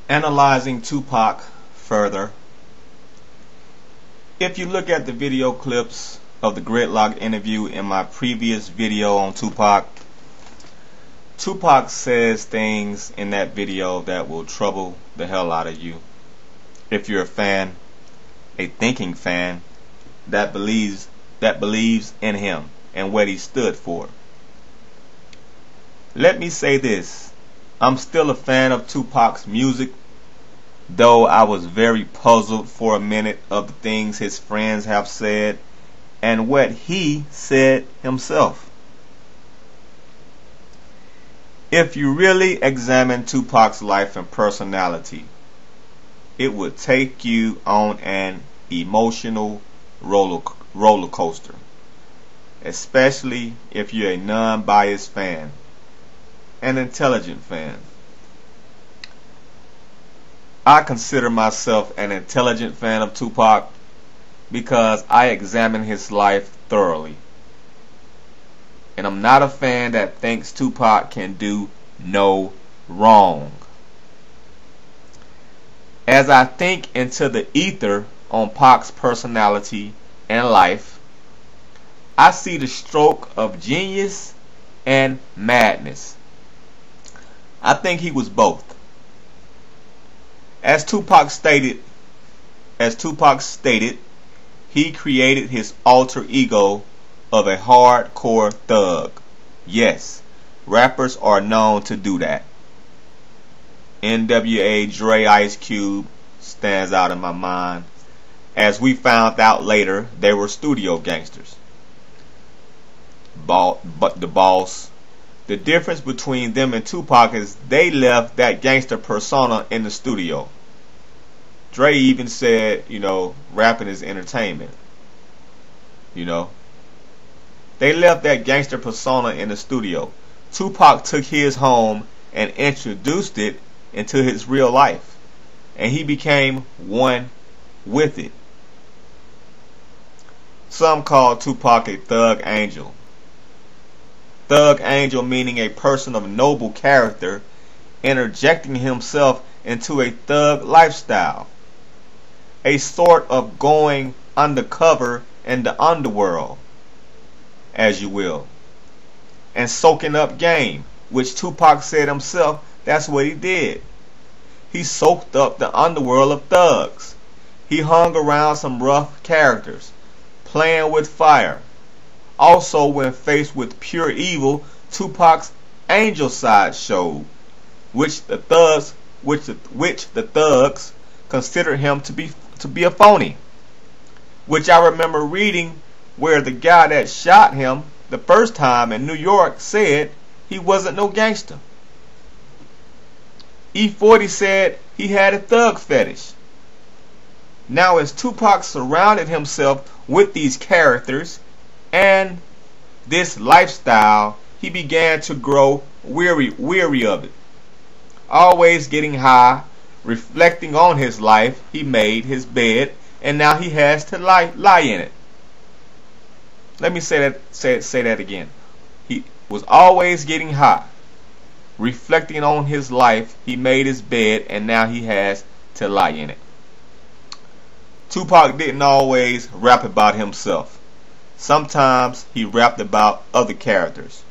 Analyzing Tupac further. If you look at the video clips of the Gridlock interview in my previous video on Tupac, Tupac says things in that video that will trouble the hell out of you. If you're a fan, a thinking fan that believes in him and what he stood for. Let me say this, I'm still a fan of Tupac's music, though I was very puzzled for a minute of the things his friends have said and what he said himself. If you really examine Tupac's life and personality, it would take you on an emotional roller coaster, especially if you're a non-biased fan, an intelligent fan. I consider myself an intelligent fan of Tupac because I examine his life thoroughly. And I'm not a fan that thinks Tupac can do no wrong. As I think into the ether on Pac's personality and life, I see the stroke of genius and madness. I think he was both. As Tupac stated, he created his alter ego of a hardcore thug. Yes, rappers are known to do that. NWA Dre Ice Cube stands out in my mind. As we found out later, they were studio gangsters. But the boss. The difference between them and Tupac is they left that gangster persona in the studio. Dre even said, rapping is entertainment. They left that gangster persona in the studio. Tupac took his home and introduced it into his real life, and he became one with it. Some call Tupac a thug angel. Thug angel meaning a person of noble character interjecting himself into a thug lifestyle, a sort of going undercover in the underworld, as you will, and soaking up game, which Tupac said himself that's what he did. He soaked up the underworld of thugs. He hung around some rough characters, playing with fire. Also, when faced with pure evil, Tupac's angel side showed, which the thugs considered him to be a phony. Which I remember reading where the guy that shot him the first time in New York said he wasn't no gangster. E40 said he had a thug fetish. Now, as Tupac surrounded himself with these characters and this lifestyle, he began to grow weary of it. Always getting high, reflecting on his life, he made his bed, and now he has to lie in it. Let me say that again. He was always getting high, reflecting on his life, he made his bed, and now he has to lie in it. Tupac didn't always rap about himself. Sometimes he rapped about other characters,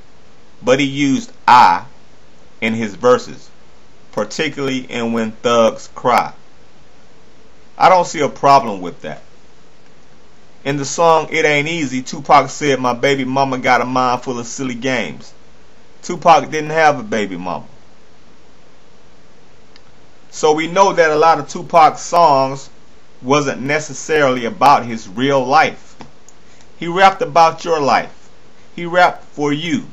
but he used I in his verses, particularly in When Thugs Cry. I don't see a problem with that. In the song It Ain't Easy, Tupac said, "My baby mama got a mind full of silly games." Tupac didn't have a baby mama. So we know that a lot of Tupac's songs wasn't necessarily about his real life. He rapped about your life. He rapped for you.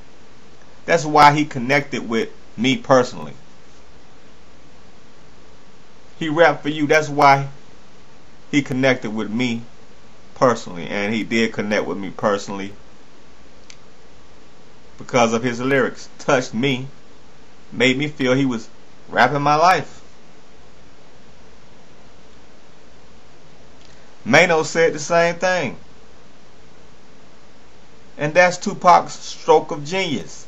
That's why he connected with me personally. He rapped for you. That's why he connected with me personally. And he did connect with me personally because of his lyrics. Touched me. Made me feel he was rapping my life. Maino said the same thing. And that's Tupac's stroke of genius.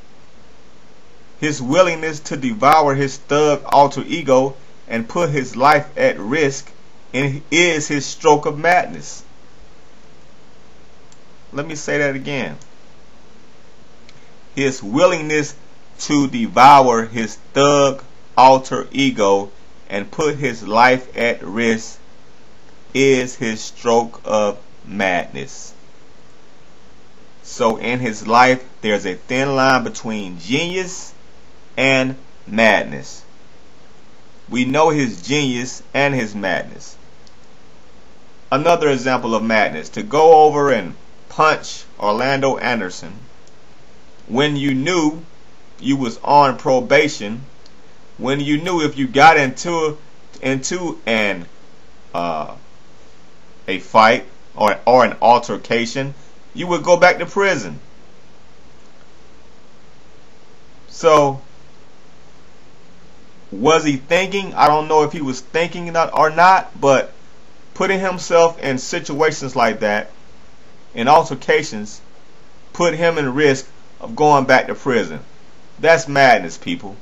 His willingness to devour his thug alter ego and put his life at risk is his stroke of madness. Let me say that again. His willingness to devour his thug alter ego and put his life at risk is his stroke of madness. So in his life, there's a thin line between genius and madness. We know his genius and his madness. Another example of madness: to go over and punch Orlando Anderson when you knew you was on probation, when you knew if you got into a fight or an altercation, you would go back to prison. So was he thinking? I don't know if he was thinking or not, but putting himself in situations like that, in altercations, put him in risk of going back to prison. That's madness, people.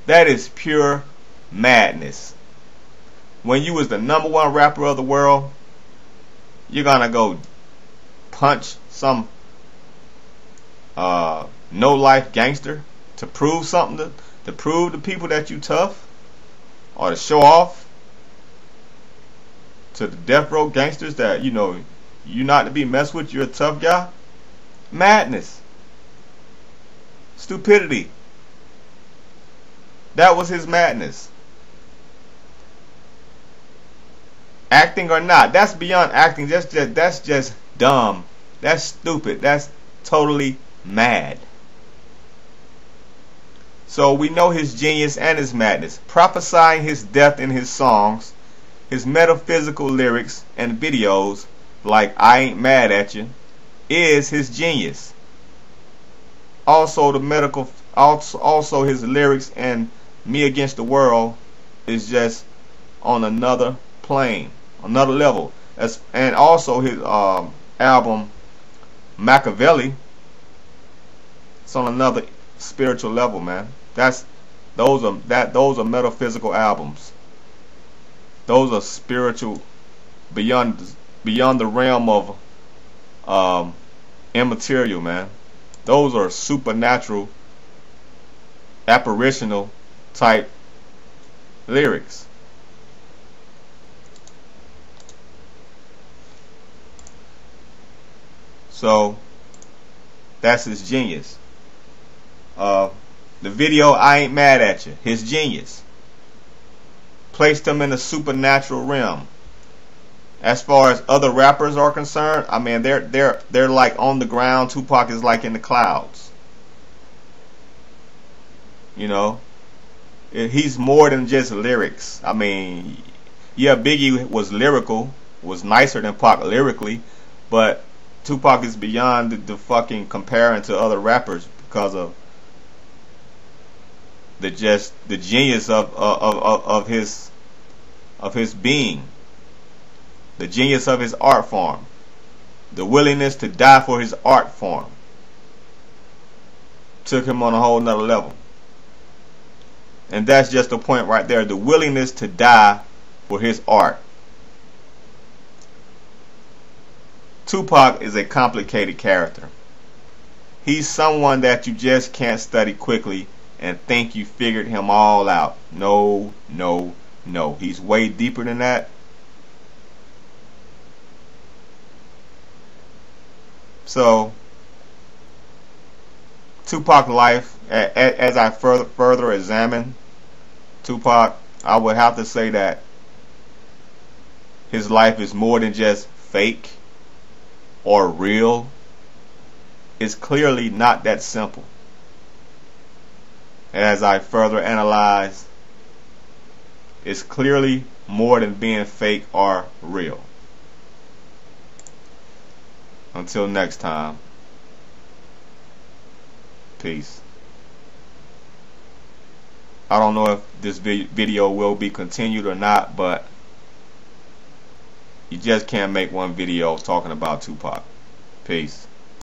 That is pure madness. When you was the #1 rapper of the world, you're gonna go punch some no-life gangster to prove something, to prove to people that you tough, or to show off to the death row gangsters that you're not to be messed with, you're a tough guy. Madness. Stupidity. That was his madness. Acting or not, that's beyond acting. That's just dumb. That's stupid. That's totally mad. So we know his genius and his madness. Prophesying his death in his songs, his metaphysical lyrics and videos like I Ain't Mad at You is his genius. Also his lyrics and Me Against the World is just on another plane, another level. And also his album Machiavelli, it's on another spiritual level, man. Those are metaphysical albums. Those are spiritual, beyond the realm of immaterial, man. Those are supernatural, apparitional type lyrics. So that's his genius. The video I Ain't Mad at You, his genius. Placed him in the supernatural realm. As far as other rappers are concerned, I mean, they're like on the ground. Tupac is like in the clouds. You know, he's more than just lyrics. I mean, yeah, Biggie was lyrical, was nicer than Pac lyrically, but Tupac is beyond the fucking comparing to other rappers because of the genius of his being, the genius of his art form, the willingness to die for his art form. Took him on a whole nother level. And that's just the point right there, the willingness to die for his art. Tupac is a complicated character. He's someone that you just can't study quickly and think you figured him all out. No, no, no. He's way deeper than that. So, Tupac's life, as I further examine Tupac, I would have to say that his life is more than just fake or real. It's clearly not that simple. As I further analyze, it's clearly more than being fake or real. Until next time, peace. I don't know if this video will be continued or not, but you just can't make one video talking about Tupac. Peace.